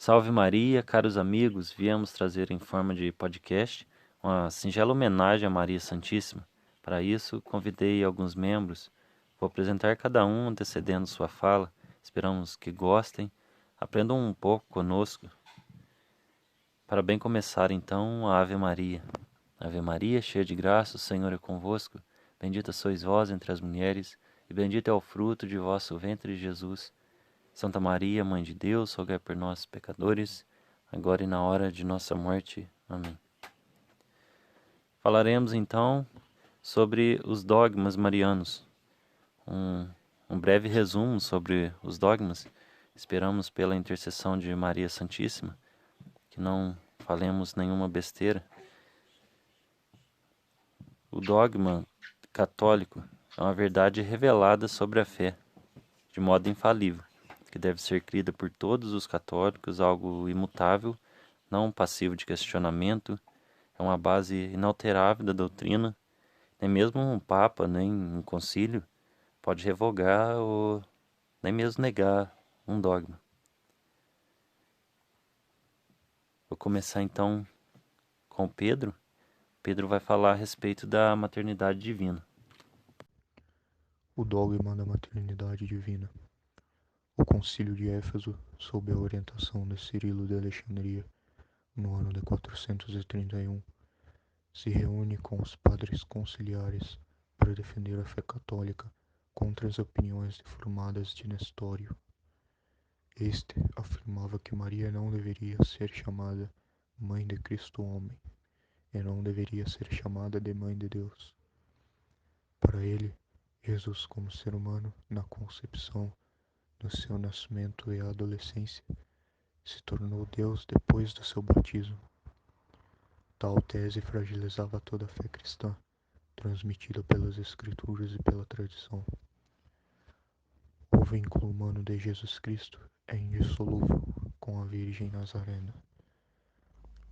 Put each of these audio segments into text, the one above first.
Salve Maria, caros amigos, viemos trazer em forma de podcast uma singela homenagem a Maria Santíssima. Para isso, convidei alguns membros. Vou apresentar cada um antecedendo sua fala. Esperamos que gostem, aprendam um pouco conosco. Para bem começar, então, a Ave Maria. Ave Maria, cheia de graça, o Senhor é convosco. Bendita sois vós entre as mulheres, e bendito é o fruto de vosso ventre, Jesus. Santa Maria, Mãe de Deus, rogai por nós, pecadores, agora e na hora de nossa morte. Amém. Falaremos então sobre os dogmas marianos. Um breve resumo sobre os dogmas. Esperamos pela intercessão de Maria Santíssima que não falemos nenhuma besteira. O dogma católico é uma verdade revelada sobre a fé, de modo infalível, que deve ser crida por todos os católicos, algo imutável, não passivo de questionamento, é uma base inalterável da doutrina. Nem mesmo um papa, nem um concílio pode revogar ou nem mesmo negar um dogma. Vou começar então com o Pedro. Pedro vai falar a respeito da maternidade divina. O dogma da maternidade divina. O concílio de Éfeso, sob a orientação de Cirilo de Alexandria, no ano de 431, se reúne com os padres conciliares para defender a fé católica contra as opiniões deformadas de Nestório. Este afirmava que Maria não deveria ser chamada Mãe de Cristo Homem, e não deveria ser chamada de Mãe de Deus. Para ele, Jesus, como ser humano, na concepção, no seu nascimento e adolescência, se tornou Deus depois do seu batismo. Tal tese fragilizava toda a fé cristã, transmitida pelas Escrituras e pela tradição. O vínculo humano de Jesus Cristo é indissolúvel com a Virgem Nazarena.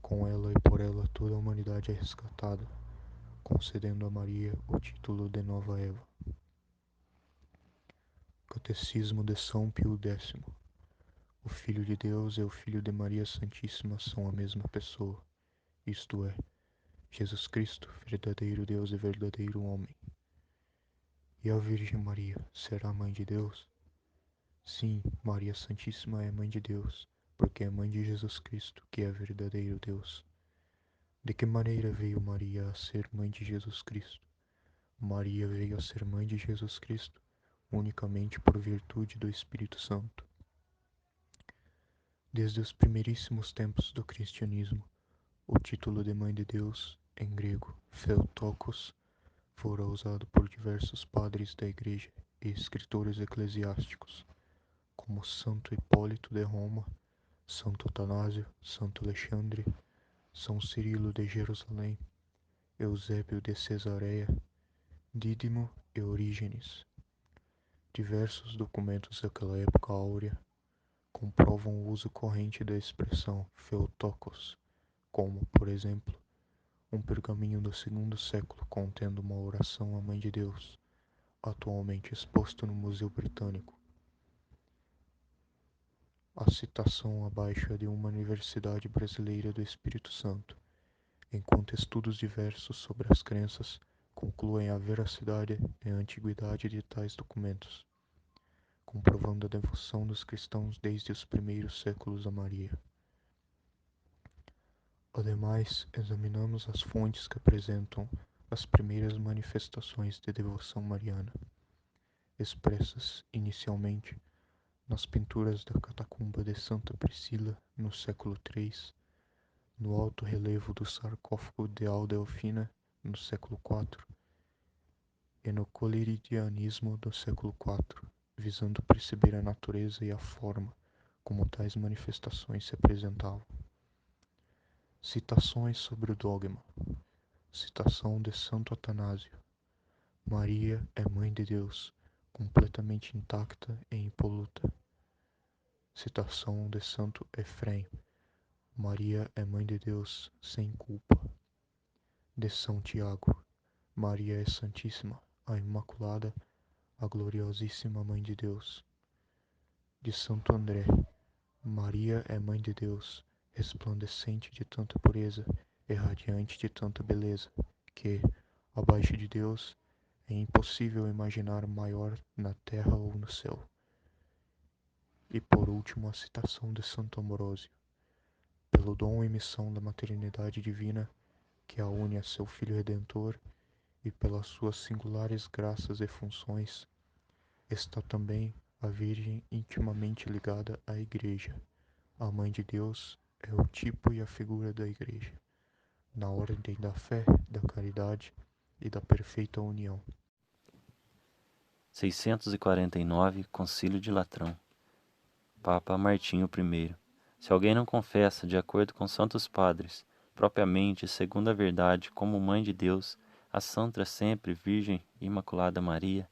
Com ela e por ela toda a humanidade é resgatada, concedendo a Maria o título de Nova Eva. Catecismo de São Pio X. O Filho de Deus e o Filho de Maria Santíssima são a mesma pessoa, isto é, Jesus Cristo, verdadeiro Deus e verdadeiro homem. E a Virgem Maria será mãe de Deus? Sim, Maria Santíssima é mãe de Deus, porque é mãe de Jesus Cristo, que é verdadeiro Deus. De que maneira veio Maria a ser mãe de Jesus Cristo? Maria veio a ser mãe de Jesus Cristo unicamente por virtude do Espírito Santo. Desde os primeiríssimos tempos do cristianismo, o título de Mãe de Deus, em grego Theotokos, fora usado por diversos padres da Igreja e escritores eclesiásticos, como Santo Hipólito de Roma, Santo Atanásio, Santo Alexandre, São Cirilo de Jerusalém, Eusébio de Cesareia, Dídimo e Orígenes. Diversos documentos daquela época áurea comprovam o uso corrente da expressão Theotokos, como, por exemplo, um pergaminho do segundo século contendo uma oração à Mãe de Deus, atualmente exposto no Museu Britânico. A citação abaixo é de uma Universidade Brasileira do Espírito Santo, enquanto estudos diversos sobre as crenças concluem a veracidade e a antiguidade de tais documentos, comprovando a devoção dos cristãos desde os primeiros séculos a Maria. Ademais, examinamos as fontes que apresentam as primeiras manifestações de devoção mariana, expressas inicialmente nas pinturas da catacumba de Santa Priscila no século III, no alto relevo do sarcófago de Aldelfina no século IV e no coliridianismo do século IV, visando perceber a natureza e a forma como tais manifestações se apresentavam. Citações sobre o dogma. Citação de Santo Atanásio. Maria é Mãe de Deus, completamente intacta e impoluta. Citação de Santo Efrém. Maria é Mãe de Deus, sem culpa. De São Tiago. Maria é Santíssima, a Imaculada, a Gloriosíssima Mãe de Deus. De Santo André. Maria é Mãe de Deus, resplandecente de tanta pureza e radiante de tanta beleza, que, abaixo de Deus, é impossível imaginar maior na terra ou no céu. E por último a citação de Santo Ambrósio: pelo dom e missão da maternidade divina, que a une a seu Filho Redentor, e pelas suas singulares graças e funções, está também a Virgem intimamente ligada à Igreja. A Mãe de Deus é o tipo e a figura da Igreja, na ordem da fé, da caridade e da perfeita união. 649 Concílio de Latrão. Papa Martinho I. Se alguém não confessa, de acordo com santos padres, propriamente segundo a verdade, como Mãe de Deus, a Santa Sempre Virgem Imaculada Maria,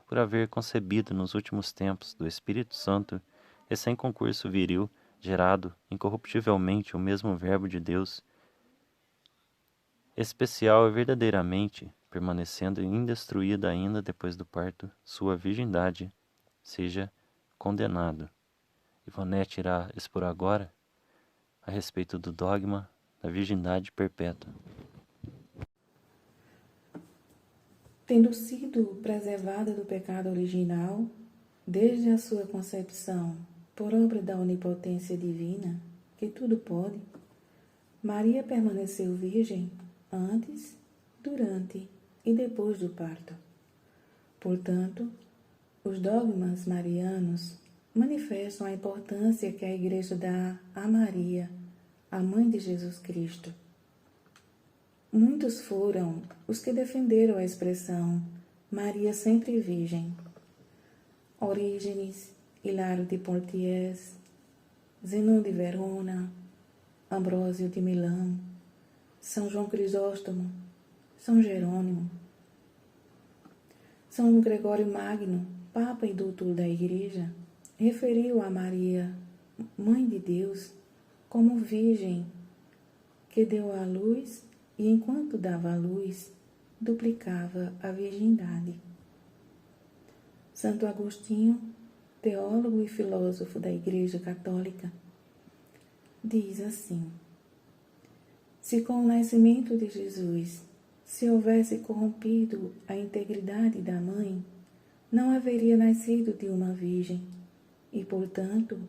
por haver concebido nos últimos tempos do Espírito Santo e sem concurso viril, gerado incorruptivelmente o mesmo Verbo de Deus, especial e verdadeiramente, permanecendo indestruída ainda depois do parto, sua virgindade, seja condenado. Ivonete irá expor agora a respeito do dogma da virgindade perpétua. Tendo sido preservada do pecado original, desde a sua concepção, por obra da onipotência divina, que tudo pode, Maria permaneceu virgem antes, durante e depois do parto. Portanto, os dogmas marianos manifestam a importância que a Igreja dá a Maria, a Mãe de Jesus Cristo. Muitos foram os que defenderam a expressão Maria sempre Virgem. Orígenes, Hilário de Poitiers, Zenon de Verona, Ambrósio de Milão, São João Crisóstomo, São Jerônimo, São Gregório Magno, Papa e Doutor da Igreja, referiu a Maria, Mãe de Deus, como virgem que deu à luz e, enquanto dava à luz, duplicava a virgindade. Santo Agostinho, teólogo e filósofo da Igreja Católica, diz assim: se com o nascimento de Jesus se houvesse corrompido a integridade da mãe, não haveria nascido de uma virgem, e, portanto,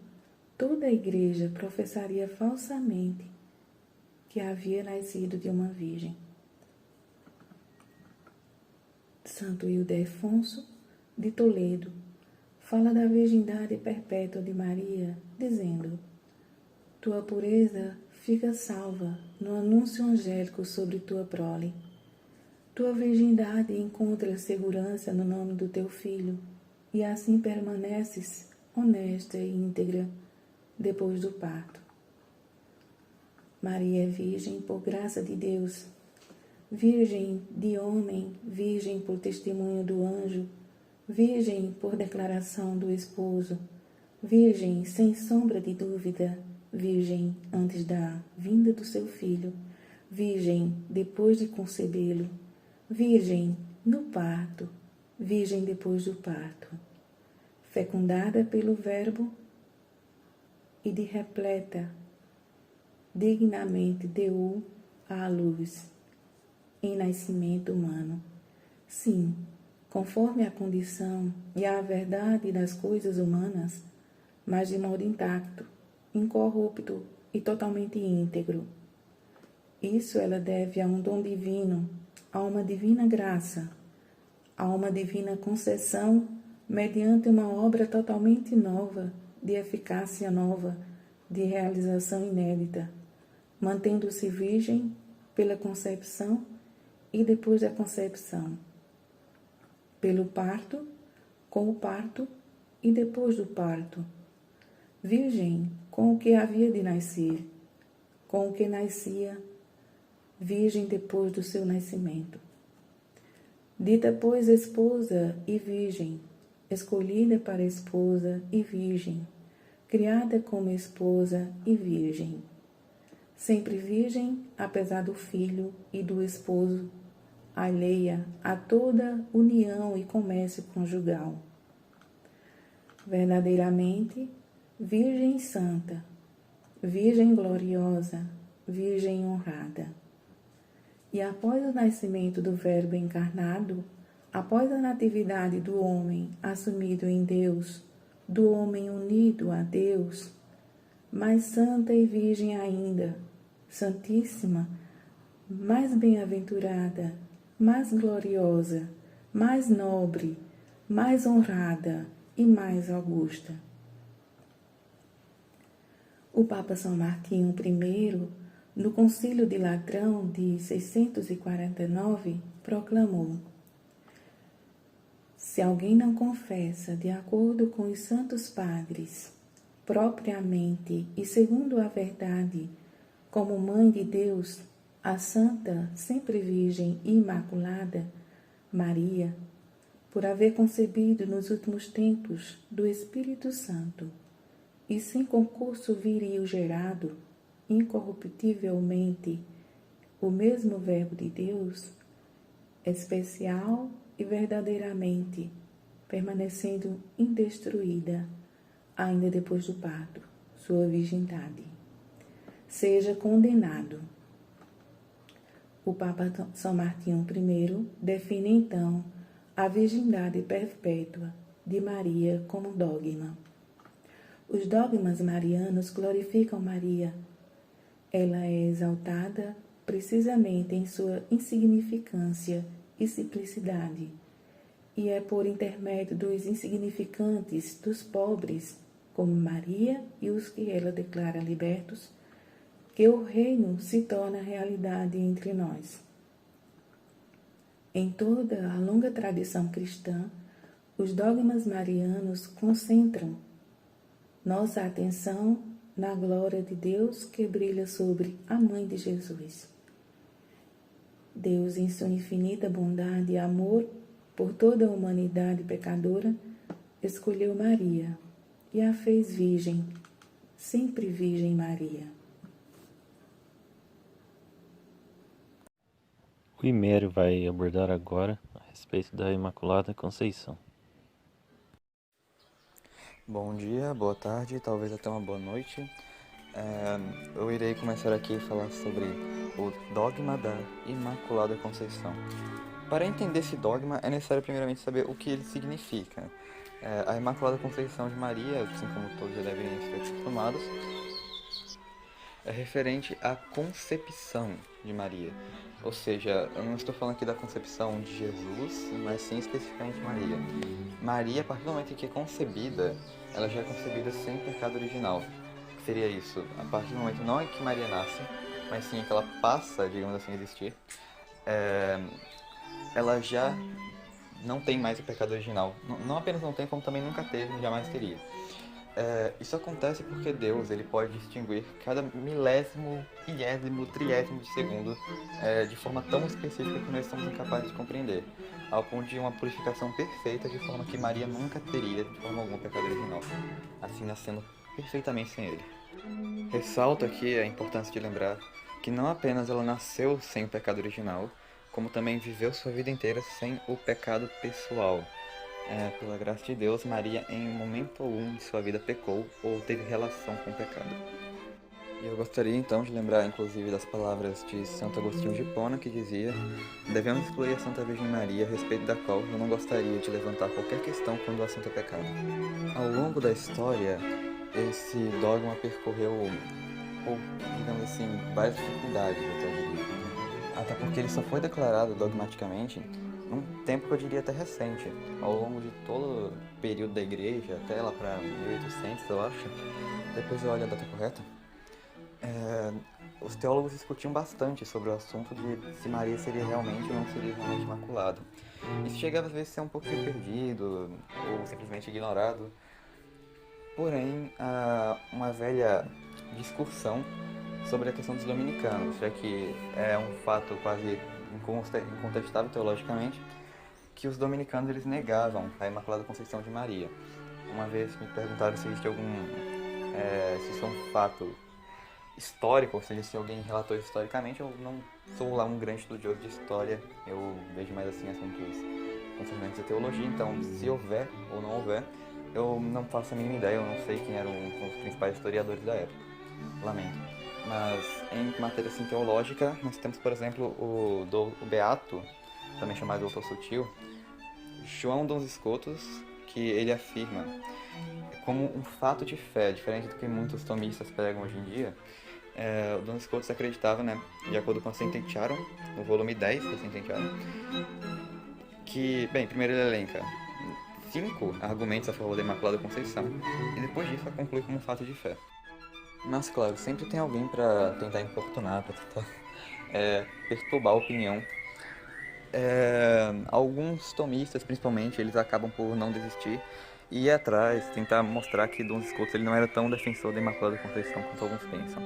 toda a Igreja professaria falsamente que havia nascido de uma virgem. Santo Ildefonso de Toledo fala da virgindade perpétua de Maria, dizendo: tua pureza fica salva no anúncio angélico sobre tua prole. Tua virgindade encontra segurança no nome do teu Filho, e assim permaneces honesta e íntegra depois do parto. Maria é virgem por graça de Deus, virgem de homem, virgem por testemunho do anjo, virgem por declaração do esposo, virgem sem sombra de dúvida, virgem antes da vinda do seu filho, virgem depois de concebê-lo, virgem no parto, virgem depois do parto, fecundada pelo Verbo e de repleta, dignamente deu à luz em nascimento humano. Sim, conforme a condição e a verdade das coisas humanas, mas de modo intacto, incorrupto e totalmente íntegro. Isso ela deve a um dom divino, a uma divina graça, a uma divina concessão mediante uma obra totalmente nova, de eficácia nova, de realização inédita, mantendo-se virgem pela concepção e depois da concepção, pelo parto, com o parto e depois do parto, virgem com o que havia de nascer, com o que nascia, virgem depois do seu nascimento. Dita, pois, esposa e virgem, escolhida para esposa e virgem, criada como esposa e virgem, sempre virgem, apesar do filho e do esposo, alheia a toda união e comércio conjugal. Verdadeiramente, Virgem Santa, Virgem Gloriosa, Virgem Honrada. E após o nascimento do Verbo encarnado, após a natividade do homem assumido em Deus, do homem unido a Deus, mais santa e virgem ainda, santíssima, mais bem-aventurada, mais gloriosa, mais nobre, mais honrada e mais augusta. O Papa São Martinho I, no Concílio de Latrão de 649, proclamou: se alguém não confessa de acordo com os santos padres, propriamente e segundo a verdade, como Mãe de Deus, a Santa Sempre Virgem e Imaculada, Maria, por haver concebido nos últimos tempos do Espírito Santo, e sem concurso viril gerado, incorruptivelmente, o mesmo Verbo de Deus, especial e verdadeiramente, permanecendo indestruída, ainda depois do parto, sua virgindade. Seja condenado. O Papa São Martinho I define então a virgindade perpétua de Maria como dogma. Os dogmas marianos glorificam Maria. Ela é exaltada precisamente em sua insignificância e simplicidade, e é por intermédio dos insignificantes, dos pobres, como Maria e os que ela declara libertos, que o reino se torna realidade entre nós. Em toda a longa tradição cristã, os dogmas marianos concentram nossa atenção na glória de Deus que brilha sobre a Mãe de Jesus. Deus, em sua infinita bondade e amor por toda a humanidade pecadora, escolheu Maria e a fez virgem, sempre Virgem Maria. O Imério vai abordar agora a respeito da Imaculada Conceição. Bom dia, boa tarde, talvez até uma boa noite. Eu irei começar aqui a falar sobre o dogma da Imaculada Conceição. Para entender esse dogma, é necessário primeiramente saber o que ele significa. A Imaculada Conceição de Maria, assim como todos já devem estar acostumados, é referente à concepção de Maria. Ou seja, eu não estou falando aqui da concepção de Jesus, mas sim especificamente de Maria. Maria, a partir do momento em que é concebida, ela já é concebida sem pecado original. O que seria isso? A partir do momento não é que Maria nasce, mas sim que ela passa, digamos assim, a existir, ela já não tem mais o pecado original. Não apenas não tem, como também nunca teve e jamais teria. Isso acontece porque Deus ele pode distinguir cada milésimo, ilésimo, triésimo de segundo de forma tão específica que nós somos incapazes de compreender, ao ponto de uma purificação perfeita de forma que Maria nunca teria de forma alguma pecado original, assim nascendo perfeitamente sem ele. Ressalto aqui a importância de lembrar que não apenas ela nasceu sem o pecado original, como também viveu sua vida inteira sem o pecado pessoal. Pela graça de Deus, Maria em momento algum de sua vida pecou ou teve relação com o pecado. E eu gostaria então de lembrar inclusive das palavras de Santo Agostinho de Hipona, que dizia: devemos excluir a Santa Virgem Maria, a respeito da qual eu não gostaria de levantar qualquer questão quando o assunto é pecado. Ao longo da história, esse dogma percorreu, digamos assim, várias dificuldades, eu diria. Até porque ele só foi declarado dogmaticamente num tempo que eu diria até recente, ao longo de todo o período da igreja, até lá para 1800, eu acho, depois eu olho a data correta, os teólogos discutiam bastante sobre o assunto de se Maria seria realmente ou não seria realmente imaculada. Isso chegava às vezes a ser um pouquinho perdido, ou simplesmente ignorado. Porém, uma velha discussão sobre a questão dos dominicanos, já que é um fato quase incontestável teologicamente, que os dominicanos eles negavam a Imaculada Conceição de Maria. Uma vez me perguntaram se existe se isso é um fato histórico, ou seja, se alguém relatou isso historicamente. Eu não sou lá um grande estudioso de história, eu vejo mais assim assuntos concernentes à teologia, então se houver ou não houver, Eu não faço a mínima ideia, eu não sei quem eram os principais historiadores da época. Lamento. Mas em matéria assim, teológica, nós temos, por exemplo, o Beato, também chamado Doutor Sutil, João Dons Scotus, que ele afirma como um fato de fé, diferente do que muitos tomistas pregam hoje em dia. O Dons Scotus acreditava, né, de acordo com a Sententiarum, no volume 10 da Sententiarum, que, bem, primeiro ele elenca 5 argumentos a favor da Imaculada Conceição, e depois disso a conclui como um fato de fé. Mas, claro, sempre tem alguém para tentar importunar, para tentar perturbar a opinião. Alguns tomistas, principalmente, eles acabam por não desistir e ir atrás, tentar mostrar que Dom Scotus ele não era tão defensor da Imaculada Conceição quanto alguns pensam.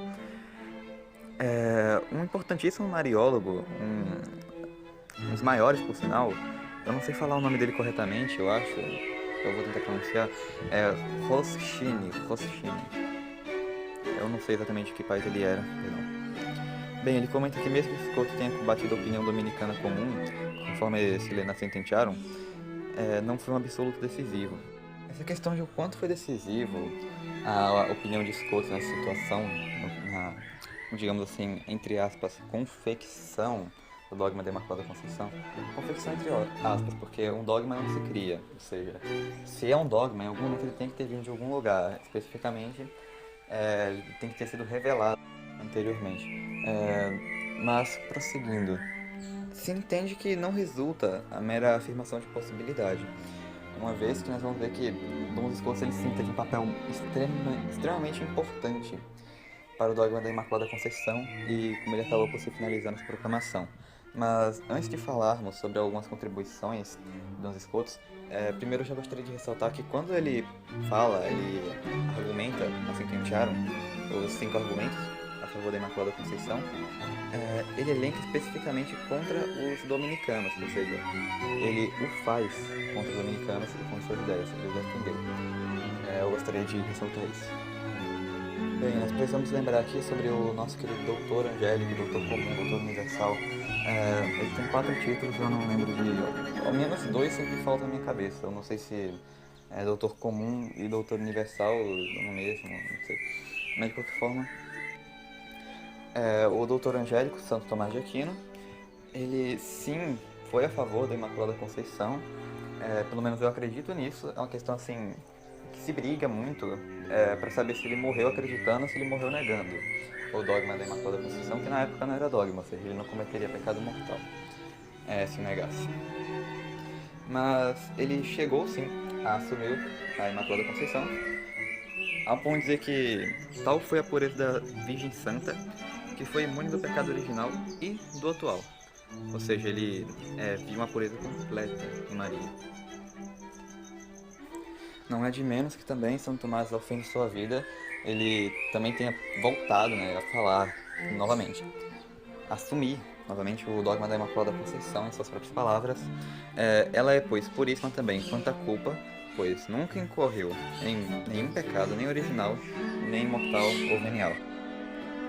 Um importantíssimo mariólogo, um dos maiores, por sinal, eu não sei falar o nome dele corretamente, eu acho, eu vou tentar pronunciar, Roschini. Eu não sei exatamente de que país ele era, perdão. Bem, ele comenta que mesmo que Scotus tenha combatido a opinião dominicana comum, conforme se lê na Sententiarum, não foi um absoluto decisivo. Essa questão de o quanto foi decisivo a opinião de Scotus nessa situação, digamos assim, entre aspas, confecção do dogma da Imaculada Conceição, confecção entre aspas, porque um dogma não se cria, ou seja, se é um dogma, em algum momento ele tem que ter vindo de algum lugar, especificamente, tem que ter sido revelado anteriormente. Mas, prosseguindo, se entende que não resulta a mera afirmação de possibilidade, uma vez que nós vamos ver que Dom Scotus ele sim teve um papel extremamente importante para o dogma da Imaculada Conceição e como ele acabou por se finalizar nessa proclamação. Mas antes de falarmos sobre algumas contribuições de Dom Scotus, primeiro eu já gostaria de ressaltar que quando ele argumenta na Sententiarum os 5 argumentos a favor da Imaculada Conceição, ele elenca especificamente contra os dominicanos, ou seja, ele o faz contra os dominicanos e contra suas ideias, ele os defendeu. Eu gostaria de ressaltar isso. Bem, nós precisamos lembrar aqui sobre o nosso querido doutor angélico, doutor comum, doutor universal. Ele tem 4 títulos, eu não lembro de... Ao menos 2 sempre faltam na minha cabeça. Eu não sei se é doutor comum e doutor universal no mesmo, não sei. Mas de qualquer forma, o doutor angélico, Santo Tomás de Aquino, ele sim foi a favor da Imaculada Conceição. Pelo menos eu acredito nisso. É uma questão assim que se briga muito para saber se ele morreu acreditando ou se ele morreu negando o dogma da Imaculada Conceição, que na época não era dogma, ou seja, ele não cometeria pecado mortal se negasse. Mas ele chegou sim a assumir a Imaculada Conceição, ao ponto de dizer que tal foi a pureza da Virgem Santa que foi imune do pecado original e do atual. Ou seja, ele viu uma pureza completa em Maria. Não é de menos que também São Tomás, ao fim de sua vida, ele também tenha voltado a falar novamente, assumir novamente o dogma da Imaculada Conceição em suas próprias palavras. Ela é, pois, puríssima também quanto à culpa, pois nunca incorreu em nenhum pecado, nem original, nem mortal ou venial.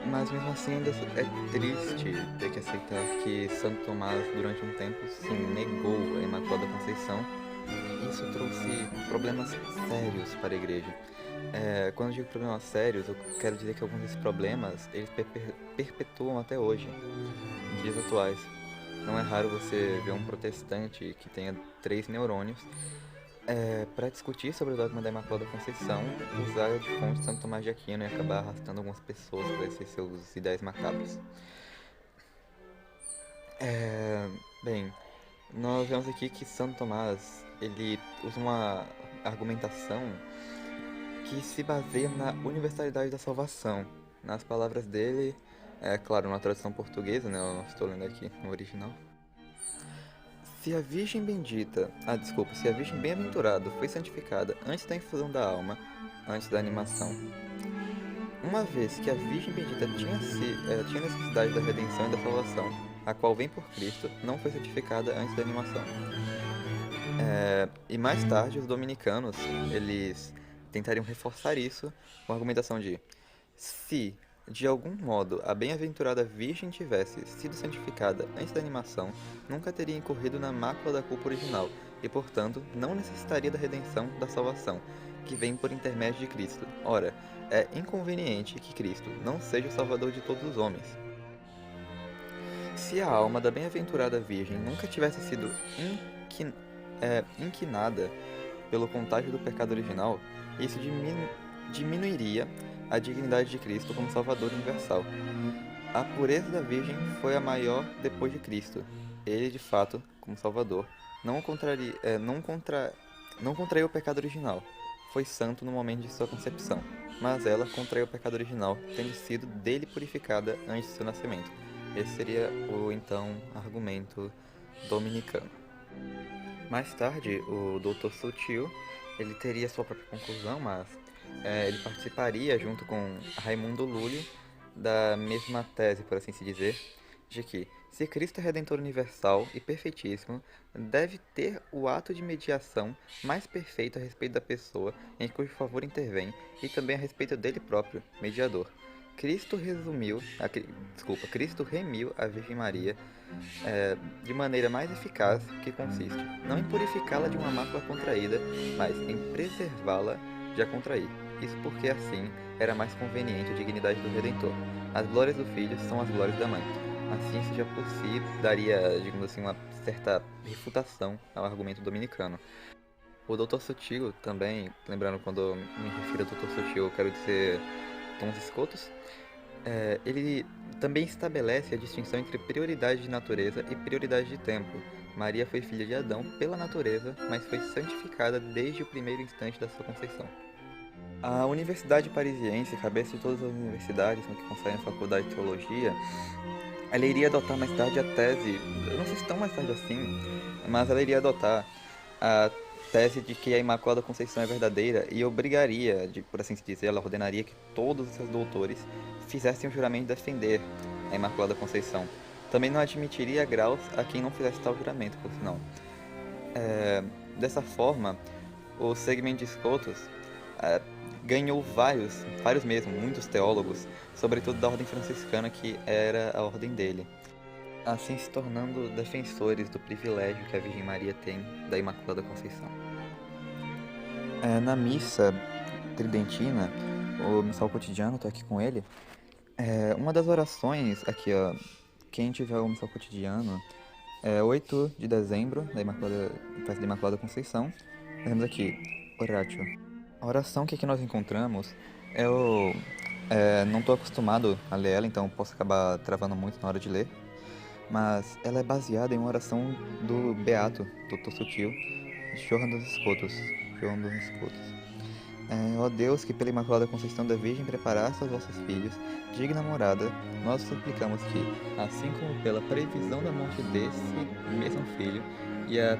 Mas mesmo assim ainda é triste ter que aceitar que Santo Tomás durante um tempo se negou a Imaculada Conceição. Isso trouxe problemas sérios para a igreja. Quando eu digo problemas sérios, eu quero dizer que alguns desses problemas eles perpetuam até hoje, em dias atuais. Não é raro você ver um protestante que tenha 3 neurônios para discutir sobre o dogma da Imaculada Conceição, usar de fonte de Santo Tomás de Aquino e acabar arrastando algumas pessoas para esses seus ideias macabras. Bem, nós vemos aqui que Santo Tomás ele usa uma argumentação que se baseia na universalidade da salvação. Nas palavras dele, claro, na tradução portuguesa, eu não estou lendo aqui no original. Se a Virgem Bem-aventurada foi santificada antes da infusão da alma, antes da animação, uma vez que a Virgem Bendita tinha necessidade da redenção e da salvação, a qual vem por Cristo, não foi santificada antes da animação. E mais tarde, os dominicanos, eles tentariam reforçar isso com a argumentação de se de algum modo a bem-aventurada Virgem tivesse sido santificada antes da animação, nunca teria incorrido na mácula da culpa original e, portanto, não necessitaria da redenção da salvação, que vem por intermédio de Cristo. Ora, é inconveniente que Cristo não seja o Salvador de todos os homens. Se a alma da bem-aventurada Virgem nunca tivesse sido inquinada pelo contágio do pecado original, isso diminuiria a dignidade de Cristo como Salvador universal. A pureza da Virgem foi a maior depois de Cristo. Ele, de fato, como Salvador, não contraiu o pecado original. Foi santo no momento de sua concepção, mas ela contraiu o pecado original, tendo sido dele purificada antes de seu nascimento. Esse seria o, então, argumento dominicano. Mais tarde, o Dr. Sutil, ele teria sua própria conclusão, mas ele participaria, junto com Raimundo Lully, da mesma tese, por assim se dizer, de que, se Cristo é Redentor universal e perfeitíssimo, deve ter o ato de mediação mais perfeito a respeito da pessoa em cujo favor intervém e também a respeito dele próprio, mediador. Cristo remiu a Virgem Maria de maneira mais eficaz, que consiste não em purificá-la de uma mácula contraída, mas em preservá-la de a contrair. Isso porque assim era mais conveniente a dignidade do Redentor. As glórias do Filho são as glórias da Mãe. Assim, seja possível, daria, digamos assim, uma certa refutação ao argumento dominicano. O Dr. Sutil também, lembrando quando eu me refiro ao Dr. Sutil, eu quero dizer Tons Scotus, ele também estabelece a distinção entre prioridade de natureza e prioridade de tempo. Maria foi filha de Adão pela natureza, mas foi santificada desde o primeiro instante da sua conceição. A Universidade Parisiense, cabeça de todas as universidades no que concerne a Faculdade de Teologia, ela iria adotar mais tarde a tese, eu não sei se tão mais tarde assim, mas ela iria adotar a tese de que a Imaculada Conceição é verdadeira e obrigaria, por assim dizer, ela ordenaria que todos os seus doutores fizessem o juramento de defender a Imaculada Conceição. Também não admitiria graus a quem não fizesse tal juramento, por sinal. Dessa forma, o segmento de Scotus ganhou vários mesmo, muitos teólogos, sobretudo da ordem franciscana, que era a ordem dele, assim se tornando defensores do privilégio que a Virgem Maria tem da Imaculada Conceição. Na missa tridentina, o missal cotidiano, estou aqui com ele, uma das orações, aqui ó, quem tiver o missal cotidiano, 8 de dezembro, festa da Imaculada Conceição, temos aqui, Oratio. A oração que aqui nós encontramos, eu não estou acostumado a ler ela, então posso acabar travando muito na hora de ler, mas ela é baseada em uma oração do Beato, Dr. Sutil, Johann dos Scotus. Ó Deus, que pela Imaculada Conceição da Virgem preparaste aos vossos filhos digna morada, nós suplicamos que, assim como pela previsão da morte desse mesmo filho, e a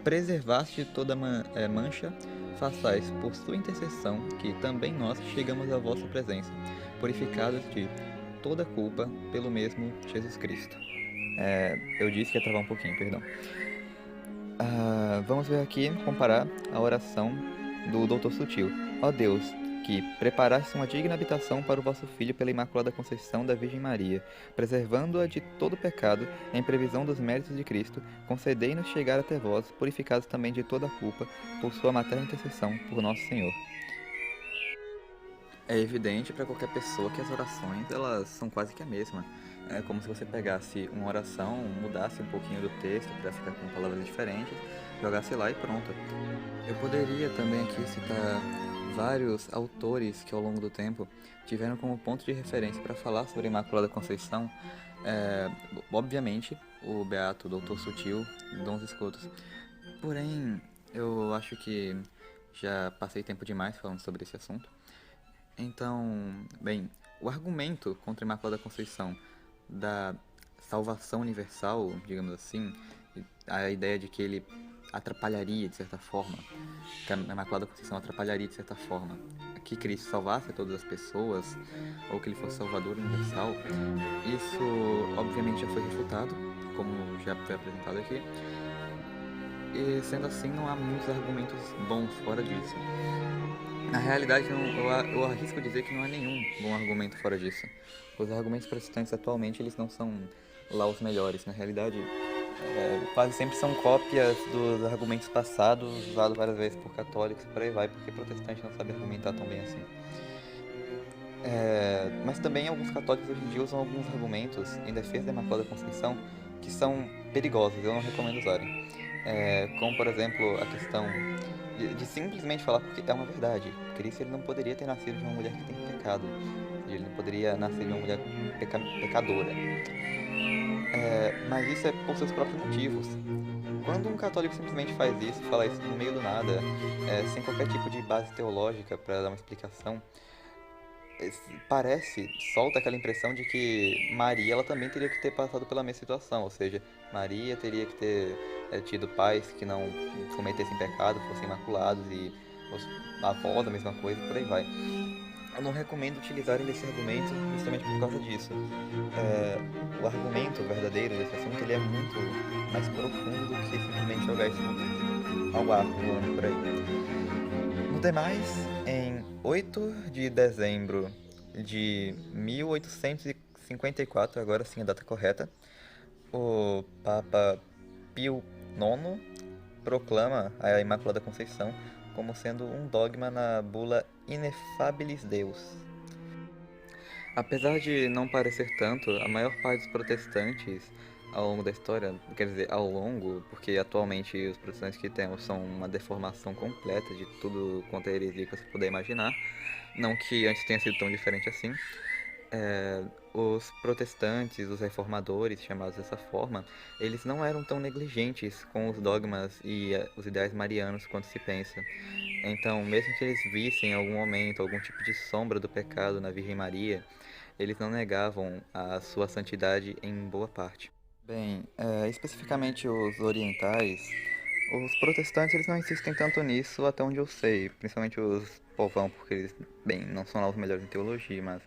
preservaste de toda mancha, façais por sua intercessão que também nós chegamos à vossa presença, purificados de toda culpa pelo mesmo Jesus Cristo. Eu disse que ia travar um pouquinho, perdão. Vamos ver aqui, comparar a oração do Dr. Sutil. Ó Deus, que preparaste uma digna habitação para o vosso Filho pela Imaculada Conceição da Virgem Maria, preservando-a de todo pecado, em previsão dos méritos de Cristo, concedei-nos chegar até vós, purificados também de toda culpa, por sua materna intercessão, por nosso Senhor. É evidente para qualquer pessoa que as orações, elas são quase que a mesma. É como se você pegasse uma oração, mudasse um pouquinho do texto para ficar com palavras diferentes, jogasse lá e pronto. Eu poderia também aqui citar vários autores que ao longo do tempo tiveram como ponto de referência para falar sobre a Imaculada Conceição, obviamente o Beato Dr. Sutil, Dons Scotus. Porém, eu acho que já passei tempo demais falando sobre esse assunto. Então, bem, o argumento contra a Imaculada Conceição da salvação universal, digamos assim, a ideia de que ele atrapalharia de certa forma, que a Imaculada Conceição atrapalharia de certa forma que Cristo salvasse todas as pessoas, ou que ele fosse Salvador universal, isso obviamente já foi refutado, como já foi apresentado aqui. e sendo assim não há muitos argumentos bons fora disso. Na realidade, eu arrisco dizer que não há nenhum bom argumento fora disso. Os argumentos protestantes atualmente eles não são lá os melhores. Na realidade, quase sempre são cópias dos argumentos passados, usados várias vezes por católicos, por aí vai, porque protestante não sabe argumentar tão bem assim. Mas também alguns católicos hoje em dia usam alguns argumentos em defesa da Imaculada Conceição que são perigosos, eu não recomendo usarem. Como, por exemplo, a questão de simplesmente falar porque é uma verdade. Cristo ele não poderia ter nascido de uma mulher que tem pecado. Ele não poderia nascer de uma mulher pecadora. Mas isso é por seus próprios motivos. Quando um católico simplesmente faz isso, fala isso no meio do nada, sem qualquer tipo de base teológica para dar uma explicação, solta aquela impressão de que Maria ela também teria que ter passado pela mesma situação, ou seja, Maria teria que ter tido pais que não cometessem pecado, fossem imaculados, e os avós a mesma coisa, por aí vai. Eu não recomendo utilizarem desse argumento justamente por causa disso. O argumento verdadeiro desse assunto ele é muito mais profundo do que simplesmente jogar isso ao ar voando por aí. No demais, em 8 de dezembro de 1854, agora sim a data correta, o Papa Pio IX proclama a Imaculada Conceição como sendo um dogma na bula Ineffabilis Deus. Apesar de não parecer tanto, a maior parte dos protestantes ao longo da história, quer dizer, ao longo, porque atualmente os protestantes que temos são uma deformação completa de tudo quanto é heresia que você puder imaginar, não que antes tenha sido tão diferente assim. Os protestantes, os reformadores, chamados dessa forma, eles não eram tão negligentes com os dogmas e os ideais marianos quanto se pensa. Então, mesmo que eles vissem em algum momento algum tipo de sombra do pecado na Virgem Maria, eles não negavam a sua santidade em boa parte. Bem, especificamente os orientais, os protestantes eles não insistem tanto nisso até onde eu sei, principalmente os povão, porque eles, bem, não são lá os melhores em teologia, mas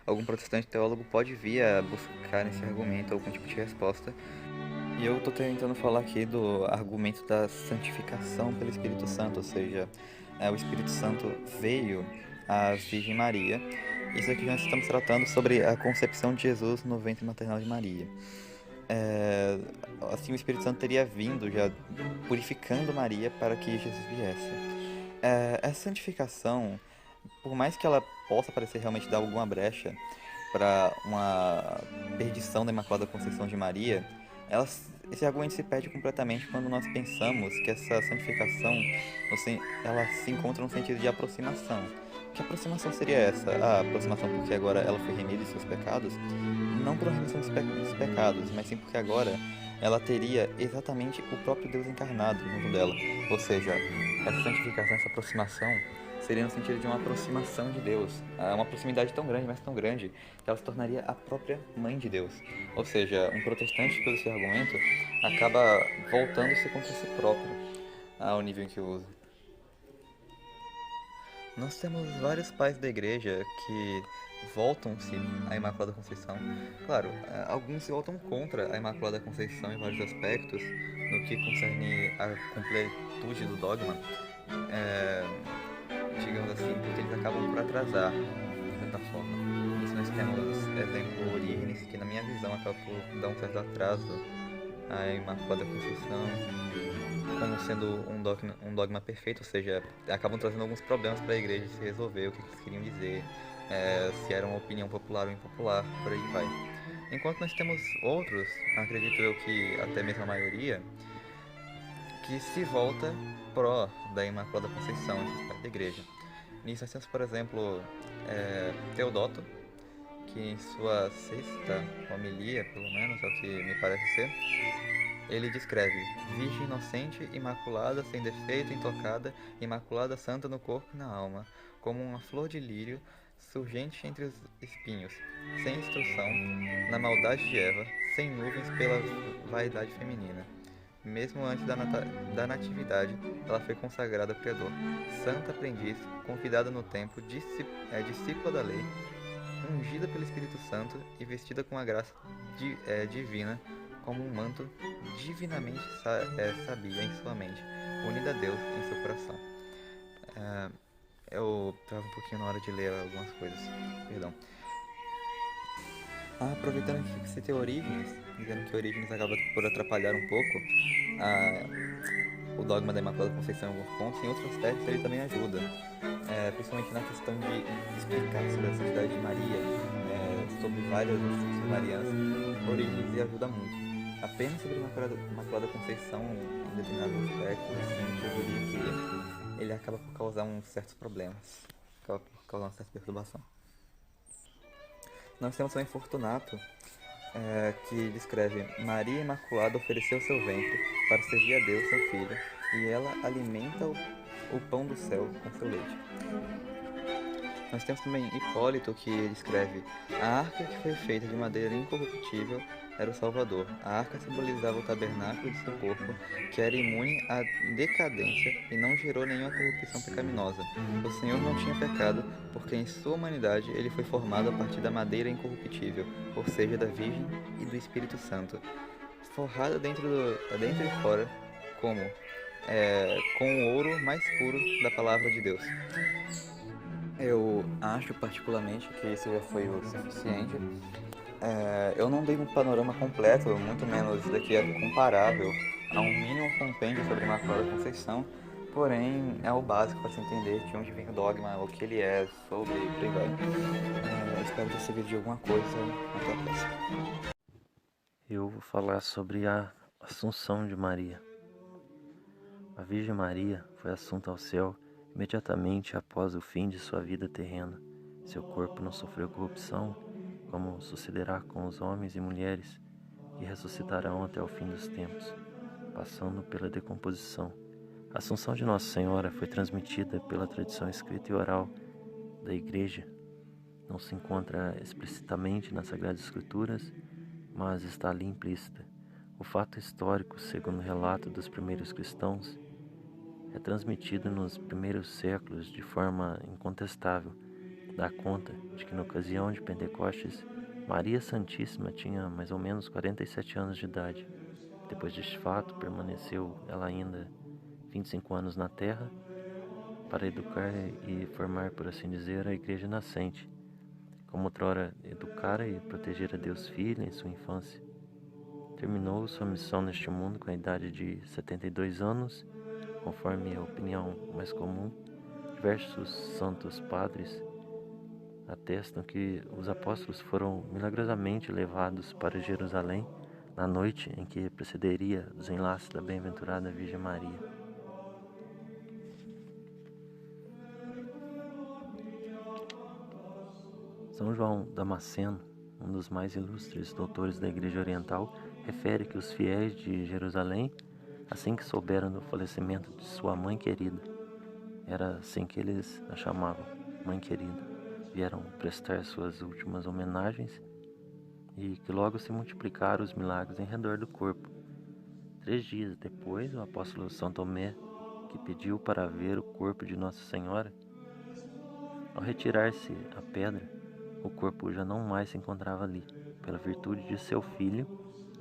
algum protestante teólogo pode vir a buscar nesse argumento algum tipo de resposta. E eu estou tentando falar aqui do argumento da santificação pelo Espírito Santo, ou seja, o Espírito Santo veio à Virgem Maria. Isso aqui nós estamos tratando sobre a concepção de Jesus no ventre maternal de Maria. Assim o Espírito Santo teria vindo já purificando Maria para que Jesus viesse. Essa santificação, por mais que ela possa parecer realmente dar alguma brecha para uma perdição da Imaculada Conceição de Maria, esse argumento se perde completamente quando nós pensamos que essa santificação ela se encontra no sentido de aproximação. Que aproximação seria essa? A aproximação porque agora ela foi remida de seus pecados? Não por remissão dos pecados, mas sim porque agora ela teria exatamente o próprio Deus encarnado junto dela. Ou seja, essa santificação, essa aproximação seria no sentido de uma aproximação de Deus, uma proximidade tão grande, mas tão grande, que ela se tornaria a própria mãe de Deus. Ou seja, um protestante que usa esse argumento acaba voltando-se contra si próprio, ao nível em que usa. Nós temos vários pais da igreja que voltam-se à Imaculada Conceição. Claro, alguns se voltam contra a Imaculada Conceição em vários aspectos, no que concerne a completude do dogma, digamos assim, porque eles acabam por atrasar, de certa forma. Isso nós temos exemplo Orígenes, que na minha visão acaba por dar um certo atraso à Imaculada Conceição, como sendo um dogma perfeito, ou seja, acabam trazendo alguns problemas para a igreja se resolver o que eles queriam dizer, se era uma opinião popular ou impopular, por aí vai. Enquanto nós temos outros, acredito eu que até mesmo a maioria, que se volta pró da Imaculada Conceição, esses pais da igreja. Nisso nós temos, por exemplo, Teodoto, que em sua sexta homilia, pelo menos, é o que me parece ser, ele descreve: Virgem inocente, imaculada, sem defeito, intocada, imaculada, santa no corpo e na alma, como uma flor de lírio, surgente entre os espinhos, sem instrução, na maldade de Eva, sem nuvens pela vaidade feminina. Mesmo antes da natividade, ela foi consagrada ao Criador, santa aprendiz, convidada no tempo, discípula da lei, ungida pelo Espírito Santo e vestida com a graça divina, como um manto divinamente sabia em sua mente, unida a Deus em seu coração. Eu estava um pouquinho na hora de ler algumas coisas, perdão. Aproveitando que você tem Orígenes, dizendo que Orígenes acaba por atrapalhar um pouco o dogma da Imaculada Conceição em alguns pontos, em outros textos ele também ajuda, principalmente na questão de explicar sobre a santidade de Maria, sobre várias variantes. Orígenes ele ajuda muito. Apenas sobre a Imaculada Conceição, em determinados aspectos, assim, eu diria que ele acaba por causar uns certos problemas, acaba por causar uma certa perturbação. Nós temos também Fortunato, que descreve: Maria Imaculada ofereceu seu ventre para servir a Deus, seu Filho, e ela alimenta o pão do céu com seu leite. Nós temos também Hipólito, que descreve: a arca que foi feita de madeira incorruptível era o Salvador. A arca simbolizava o tabernáculo de seu corpo, que era imune à decadência e não gerou nenhuma corrupção pecaminosa. O Senhor não tinha pecado, porque em sua humanidade ele foi formado a partir da madeira incorruptível, ou seja, da Virgem e do Espírito Santo, forrada dentro e fora, com o ouro mais puro da palavra de Deus. Eu acho particularmente que isso já foi o suficiente. Eu não dei um panorama completo, muito menos daqui é comparável a um mínimo compêndio sobre a Imaculada Conceição, porém é o básico para se entender de onde vem o dogma, o que ele é, sobre e por aí vai. Espero ter servido de alguma coisa. Até a próxima. Eu vou falar sobre a Assunção de Maria. A Virgem Maria foi assunta ao céu imediatamente após o fim de sua vida terrena. Seu corpo não sofreu corrupção, como sucederá com os homens e mulheres que ressuscitarão até o fim dos tempos, passando pela decomposição. A Assunção de Nossa Senhora foi transmitida pela tradição escrita e oral da Igreja. Não se encontra explicitamente nas Sagradas Escrituras, mas está ali implícita. O fato histórico, segundo o relato dos primeiros cristãos, é transmitido nos primeiros séculos de forma incontestável. Dá conta de que na ocasião de Pentecostes, Maria Santíssima tinha mais ou menos 47 anos de idade. Depois deste fato, permaneceu ela ainda 25 anos na terra para educar e formar, por assim dizer, a igreja nascente, como outrora educara e protegera Deus Filho em sua infância. Terminou sua missão neste mundo com a idade de 72 anos, conforme a opinião mais comum. Diversos santos padres atestam que os apóstolos foram milagrosamente levados para Jerusalém na noite em que precederia o desenlace da bem-aventurada Virgem Maria. São João Damasceno, um dos mais ilustres doutores da Igreja Oriental, refere que os fiéis de Jerusalém, assim que souberam do falecimento de sua mãe querida, era assim que eles a chamavam, mãe querida, vieram prestar suas últimas homenagens e que logo se multiplicaram os milagres em redor do corpo. 3 dias depois, o apóstolo São Tomé, que pediu para ver o corpo de Nossa Senhora, ao retirar-se a pedra, o corpo já não mais se encontrava ali. Pela virtude de seu filho,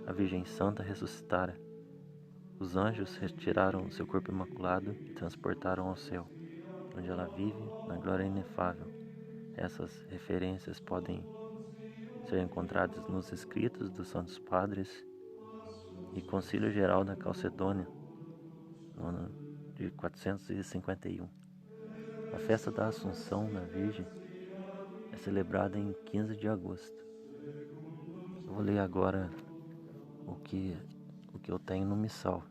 a Virgem Santa ressuscitara. Os anjos retiraram seu corpo imaculado e transportaram ao céu, onde ela vive na glória inefável. Essas referências podem ser encontradas nos escritos dos Santos Padres e Concílio Geral da Calcedônia, no ano de 451. A festa da Assunção da Virgem é celebrada em 15 de agosto. Eu vou ler agora o que eu tenho no missal.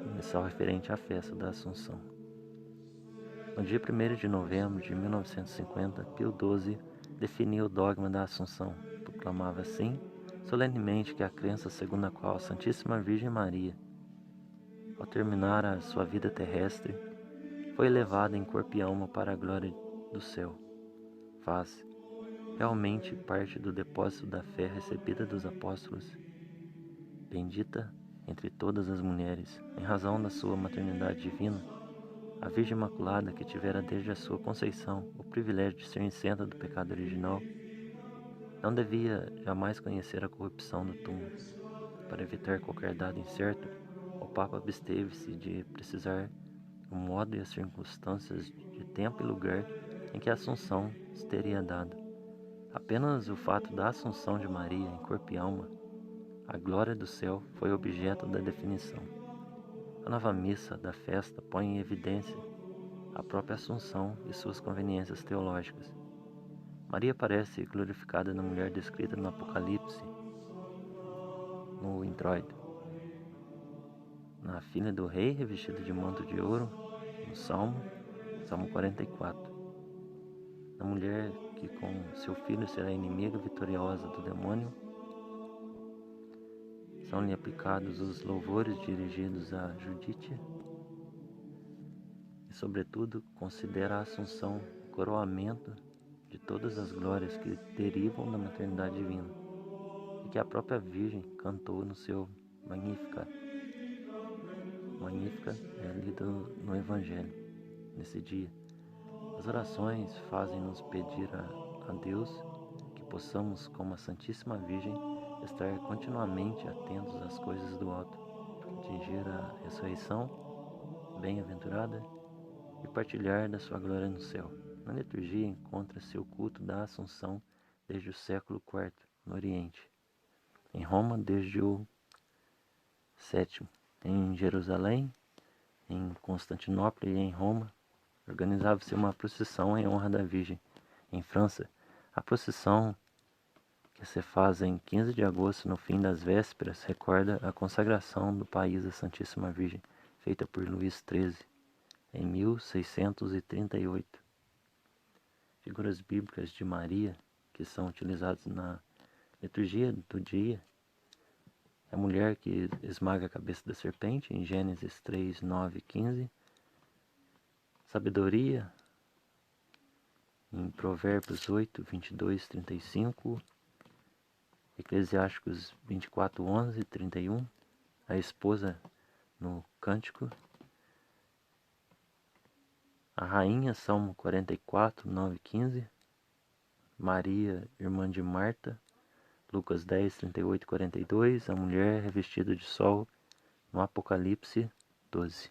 O missal referente à festa da Assunção. No dia 1º de novembro de 1950, Pio XII definiu o dogma da Assunção. Proclamava assim, solenemente, que a crença segundo a qual a Santíssima Virgem Maria, ao terminar a sua vida terrestre, foi elevada em corpo e alma para a glória do céu, faz realmente parte do depósito da fé recebida dos apóstolos. Bendita entre todas as mulheres, em razão da sua maternidade divina, a Virgem Imaculada, que tivera desde a sua conceição o privilégio de ser isenta do pecado original, Não devia jamais conhecer a corrupção do túmulo. Para evitar qualquer dado incerto, o Papa absteve-se de precisar o modo e as circunstâncias de tempo e lugar em que a Assunção se teria dado. Apenas o fato da Assunção de Maria em corpo e alma, a glória do céu, foi objeto da definição. A nova missa da festa põe em evidência a própria Assunção e suas conveniências teológicas. Maria parece glorificada na mulher descrita no Apocalipse, no introito, na filha do rei revestida de manto de ouro, no Salmo 44, na mulher que com seu filho será inimiga vitoriosa do demônio. São-lhe aplicados os louvores dirigidos a Judite e, sobretudo, considera a Assunção o coroamento de todas as glórias que derivam da maternidade divina e que a própria Virgem cantou no seu Magnificat. Magnificat é lido no Evangelho nesse dia. As orações fazem-nos pedir a Deus que possamos, como a Santíssima Virgem, estar continuamente atentos às coisas do alto, atingir a ressurreição bem-aventurada e partilhar da sua glória no céu. Na liturgia encontra-se o culto da Assunção desde o século IV, no Oriente. Em Roma, desde o VII. Em Jerusalém, em Constantinopla e em Roma, organizava-se uma procissão em honra da Virgem. Em França, a procissão, que se faz em 15 de agosto, no fim das vésperas, recorda a consagração do país à Santíssima Virgem, feita por Luís XIII, em 1638. Figuras bíblicas de Maria, que são utilizadas na liturgia do dia: a mulher que esmaga a cabeça da serpente, em Gênesis 3, 9 e 15. Sabedoria, em Provérbios 8, 22, 35. Eclesiásticos 24, 11 e 31. A esposa, no Cântico. A rainha, Salmo 44, 9 e 15. Maria, irmã de Marta, Lucas 10, 38 e 42. A mulher revestida de sol, no Apocalipse 12.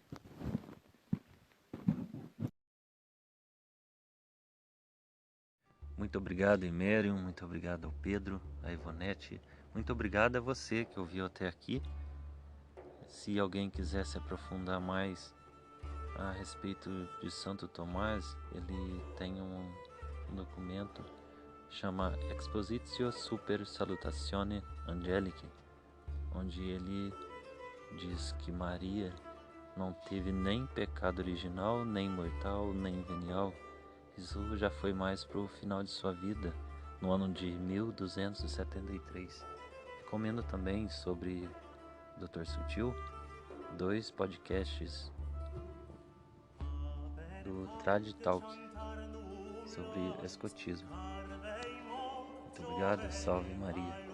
Muito obrigado, Emério, muito obrigado ao Pedro, a Ivonete, muito obrigado a você que ouviu até aqui. Se alguém quiser se aprofundar mais a respeito de Santo Tomás, ele tem um documento chama Expositio Super Salutatione Angelicae, onde ele diz que Maria não teve nem pecado original, nem mortal, nem venial. Isso já foi mais para o final de sua vida, no ano de 1273. Recomendo também sobre Dr. Sutil 2 podcasts do Trad Talk sobre escotismo. Muito obrigado, salve Maria.